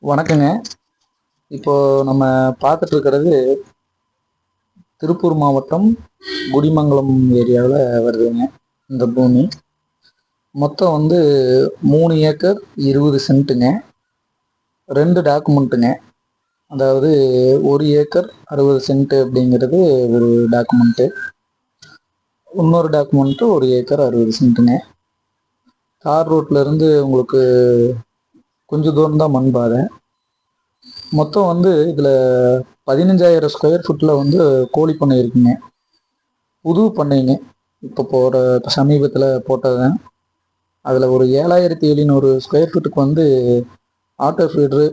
வணக்கங்க. இப்போ நம்ம பார்த்துட்டு இருக்கிறது திருப்பூர் மாவட்டம் குடிமங்கலம் ஏரியாவில் வருதுங்க. இந்த பூமி மொத்தம் வந்து 3 ஏக்கர் 20 சென்ட்டுங்க. 2 டாக்குமெண்ட்டுங்க. அதாவது 1 ஏக்கர் 60 சென்ட் அப்படிங்கிறது ஒரு டாக்குமெண்ட்டு. இன்னொரு டாக்குமெண்ட்டு 1 ஏக்கர் 60 சென்ட்டுங்க. தார் ரோட்ல இருந்து உங்களுக்கு கொஞ்சம் தூரம் தான் மண் பாதை. மொத்தம் வந்து இதில் 15,000 ஸ்கொயர் ஃபுட்டில் வந்து கோழி பண்ணை இருக்குங்க. புது பண்ணைங்க. இப்போ சமீபத்தில் போட்டது. அதில் ஒரு 7,700 ஸ்கொயர் ஃபீட்டுக்கு வந்து ஆட்டோ ஃபீட்ரு,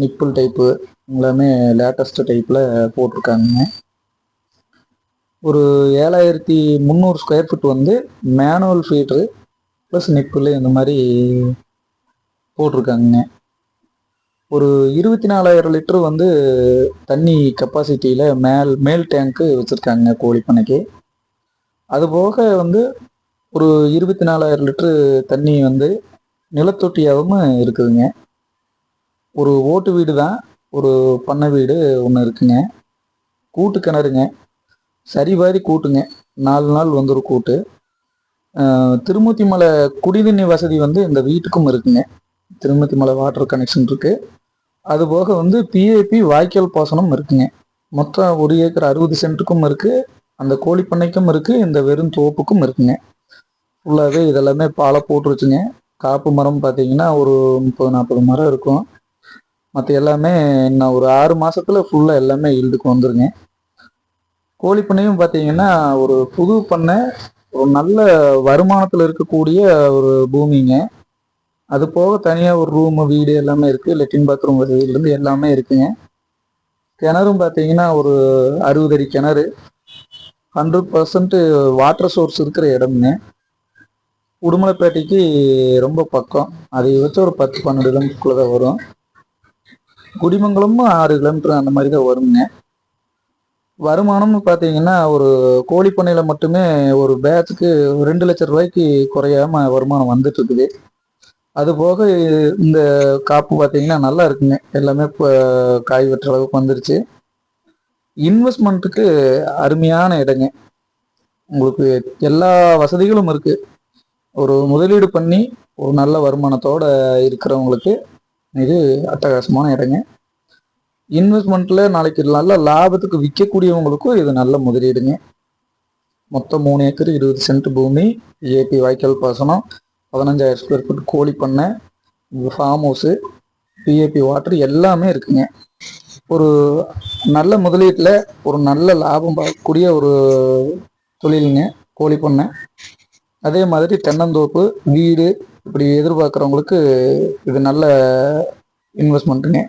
நிப்பிள் டைப்பு எல்லாமே லேட்டஸ்ட் டைப்பில் போட்டிருக்காங்க. ஒரு 7,300 ஸ்கொயர் ஃபீட் வந்து மேனுவல் ஃபீட்ரு ப்ளஸ் நிப்பிள் இந்த மாதிரி போட்டிருக்காங்க. ஒரு 24,000 லிட்டரு வந்து தண்ணி கெப்பாசிட்டியில் மேல் டேங்க்கு வச்சுருக்காங்க கோழி பண்ணைக்கு. அதுபோக வந்து ஒரு 24,000 லிட்டரு தண்ணி வந்து நிலத்தொட்டியாகவும் இருக்குதுங்க. ஒரு ஓட்டு வீடு தான், ஒரு பண்ணை வீடு ஒன்று இருக்குங்க. கூட்டு கிணறுங்க, சரிபாதி கூட்டுங்க, 4 நாள் வந்துடும் கூட்டு. திருமூர்த்தி மலை குடிதண்ணி வசதி வந்து இந்த வீட்டுக்கும் இருக்குங்க. திருமூர்த்தி மலை வாட்டர் கனெக்ஷன் இருக்குது. அதுபோக வந்து பிஏபி வாய்க்கால் பாசனம் இருக்குங்க. மொத்தம் 1 ஏக்கர் 60 சென்ட்டுக்கும் இருக்குது. அந்த கோழி பண்ணைக்கும் இருக்குது, இந்த வெறும் தோப்புக்கும் இருக்குங்க. ஃபுல்லாகவே இதெல்லாமே பாலை போட்டுருச்சுங்க. காப்பு மரம் பார்த்தீங்கன்னா ஒரு 30-40 மரம் இருக்கும். மற்ற எல்லாமே இன்னும் ஒரு 6 மாதத்தில் ஃபுல்லாக எல்லாமே ஈல்டுக்கு வந்துருங்க. கோழி பண்ணையும் பார்த்தீங்கன்னா ஒரு புது பண்ணை, ஒரு நல்ல வருமானத்தில் இருக்கக்கூடிய ஒரு பூமிங்க. அது போக தனியாக ஒரு ரூமு வீடு எல்லாமே இருக்குது. லெட்டின் பாத்ரூம் வசதியிலேருந்து எல்லாமே இருக்குங்க. கிணறும் பார்த்தீங்கன்னா ஒரு 60 அடி கிணறு, 100% வாட்டர் சோர்ஸ் இருக்கிற இடம்ங்க. உடுமலைப்பேட்டைக்கு ரொம்ப பக்கம். அதை வச்சு ஒரு 10-12 கிலோமீட்டருக்குள்ளே தான் வரும். குடிமங்கலமும் 6 கிலோமீட்டர் அந்த மாதிரி தான் வருங்க. வருமானம்னு பார்த்தீங்கன்னா ஒரு கோழி பண்ணையில் மட்டுமே ஒரு பேட்சுக்கு 2 லட்சம் ரூபாய்க்கு குறையாம வருமானம் வந்துட்டு இருக்குது. அதுபோக இந்த காப்பு பார்த்தீங்கன்னா நல்லா இருக்குங்க. எல்லாமே இப்போ காய் வெட்டுற அளவுக்கு வந்துருச்சு. இன்வெஸ்ட்மெண்ட்டுக்கு அருமையான இடங்க. உங்களுக்கு எல்லா வசதிகளும் இருக்குது. ஒரு முதலீடு பண்ணி ஒரு நல்ல வருமானத்தோடு இருக்கிறவங்களுக்கு இது அட்டகாசமான இடங்க. இன்வெஸ்ட்மெண்ட்டில் நாளைக்கு நல்ல லாபத்துக்கு விற்கக்கூடியவங்களுக்கும் இது நல்ல முதலீடுங்க. மொத்தம் 3 ஏக்கர் 20 சென்ட் பூமி, ஏபி வாய்க்கால் பாசனம், 15,000 ஸ்கொயர் ஃபீட் கோழி பண்ணை, ஃபார்ம் ஹவுஸு, பிஏபி வாட்டர் எல்லாமே இருக்குங்க. ஒரு நல்ல முதலீட்டில் ஒரு நல்ல லாபம் பார்க்கக்கூடிய ஒரு தொழிலுங்க கோழி பண்ணை. அதே மாதிரி தென்னந்தோப்பு, வீடு இப்படி எதிர்பார்க்குறவங்களுக்கு இது நல்ல இன்வெஸ்ட்மெண்ட்டுங்க.